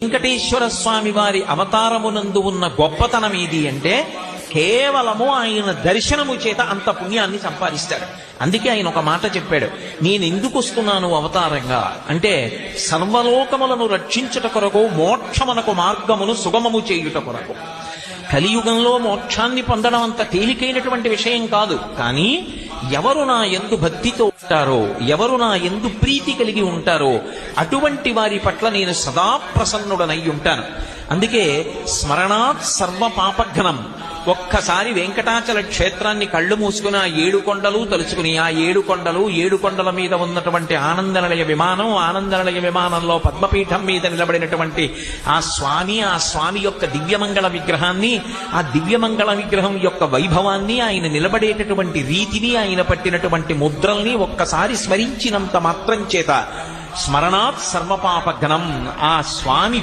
వెంకటేశ్వర స్వామి వారి అవతారమునందు ఉన్న గొప్పతనం ఏది అంటే కేవలము ఆయన దర్శనము చేత అంత పుణ్యాన్ని సంపాదిస్తాడు. అందుకే ఆయన ఒక మాట చెప్పాడు, నేను ఎందుకు వస్తున్నాను అవతారంగా అంటే సర్వలోకములను రక్షించుట కొరకు, మోక్షమునకు మార్గమును సుగమము చేయుట కొరకు. కలియుగంలో మోక్షాన్ని పొందడం అంత తేలికైనటువంటి విషయం కాదు. కానీ ఎవరు నా యందు భక్తితో ఉంటారో, ఎవరు నా యందు ప్రీతి కలిగి ఉంటారో అటువంటి వారి పట్ల నేను సదా ప్రసన్నుడనై ఉంటాను. అందుకే స్మరణాత్ సర్వ పాపఘ్నం. ఒక్కసారి వెంకటాచల క్షేత్రాన్ని కళ్ళు మూసుకుని ఆ 7 కొండలు తలుచుకుని, ఆ 7 కొండలు, 7 కొండల మీద ఉన్నటువంటి ఆనందనిలయ విమానం, ఆనందనిలయ విమానంలో పద్మపీఠం మీద నిలబడినటువంటి ఆ స్వామి యొక్క దివ్యమంగళ విగ్రహాన్ని, ఆ దివ్యమంగళ విగ్రహం యొక్క వైభవాన్ని, ఆయన నిలబడేటటువంటి రీతిని, ఆయన పట్టినటువంటి ముద్రల్ని ఒక్కసారి స్మరించినంత మాత్రం చేత స్మరణాత్ సర్వపాపఘ్నం, ఆ స్వామి